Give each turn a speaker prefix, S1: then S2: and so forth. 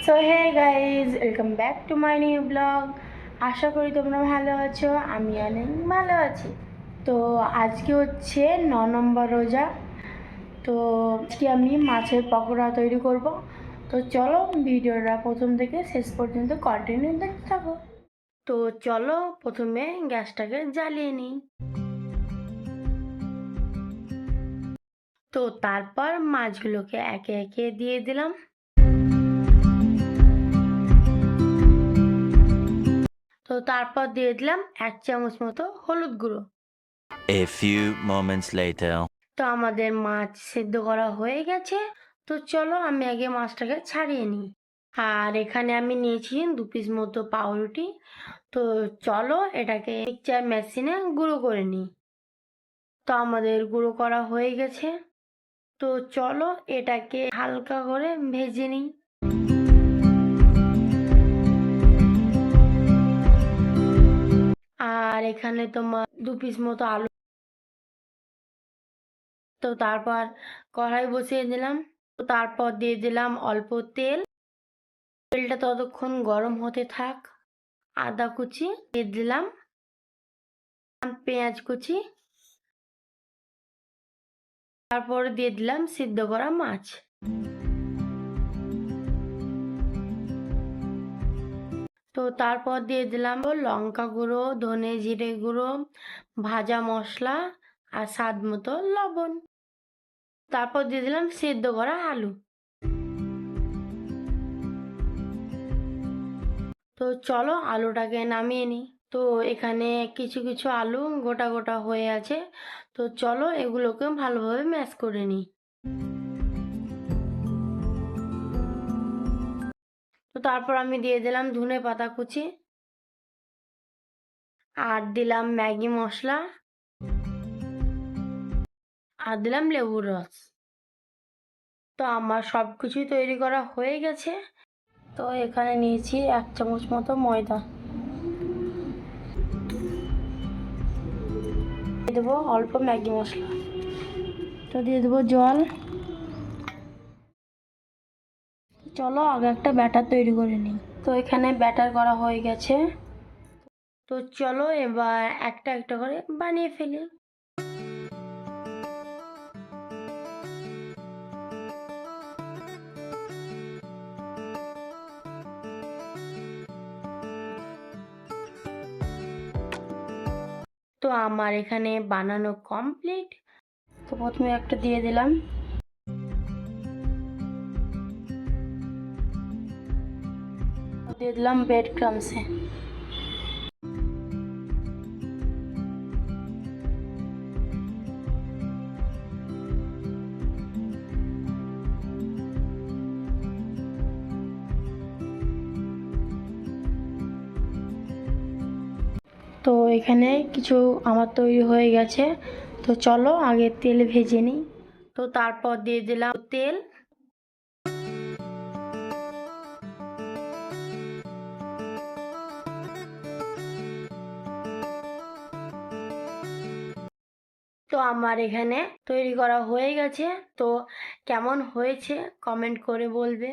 S1: So hey guys, welcome back to my new blog. আশা করি তোমরা ভালো আছো, আমি অনেক ভালো আছি। তো আজকে হচ্ছে 9 নম্বর রোজা। তো আজকে আমি মাছের পকোড়া তৈরি করব। তো চলো ভিডিওটা প্রথম থেকে শেষ পর্যন্ত কন্টিনিউ দেখতে থাকো। তো চলো প্রথমে গ্যাসটাকে জ্বালিয়ে নিই। তো তারপর মাছগুলোকে একে একে দিয়ে দিলাম। তো তারপর দিয়ে দিলাম 1 চামচ মতো হলুদ গুঁড়ো।
S2: A few moments later.
S1: তো আমাদের মাছ সেদ্ধ করা হয়ে গেছে। তো চলো আমি আগে মাছটাকে ছাড়িয়ে নিই। আর এখানে আমি নিয়েছি 2 পিস মতো পাউরুটি। তো চলো এটাকে মিক্সচার মেশিনে গুঁড়ো করে নিই। তো আমাদের গুঁড়ো করা হয়ে গেছে। তো চলো এটাকে হালকা করে ভেজে নিই। আর এখানে তোমার 2 পিস মতো আলু। তো তারপর কড়াই বসিয়ে দিলাম। তো তারপর দিয়ে দিলাম অল্প তেল। তেলটা ততক্ষণ গরম হতে থাক। আদা কুচি দিয়ে দিলাম, পেঁয়াজ কুচি, তারপর দিয়ে দিলাম সিদ্ধ করা মাছ। তো তারপর দিয়ে দিলাম লঙ্কা গুঁড়ো, ধনে জিরে গুঁড়ো, ভাজা মশলা আর স্বাদ মতো লবণ। তারপর দিয়ে দিলাম সিদ্ধ করা আলু। তো চলো আলুটাকে নামিয়ে নিই। তো এখানে কিছু কিছু আলু গোটা গোটা হয়ে আছে। তো চলো এগুলোকে ভালোভাবে ম্যাশ করে নিই। তো তারপর আমি দিয়ে দিলাম ধনে পাতা কুচি, আর দিলাম ম্যাগি মশলা, আর দিলাম লেবুর রস। তো আমার সব কিছুই তৈরি করা হয়ে গেছে। তো এখানে নিয়েছি 1 চামচ মতো ময়দা। দিয়ে দেবো অল্প ম্যাগি মশলা। তো দিয়ে দেবো জল। চলো আগে একটা ব্যাটার তৈরি করে নিই। তো এখানে ব্যাটার করা হয়ে গেছে। তো চলো এবার একটা একটা করে বানিয়ে ফেলি। তো আমার এখানে বানানো কমপ্লিট। তো প্রথমে একটা দিয়ে দিলাম। দিয়ে দিলাম ব্রেড ক্রামসে। তো এখানে কিছু আমার তৈরি হয়ে গেছে। তো চলো আগে তেল ভেজে নিই। তো তারপর দিয়ে দিলাম তেল। তো আমার এখানে তৈরি করা হয়ে গেছে। তো কেমন হয়েছে কমেন্ট করে বলবে।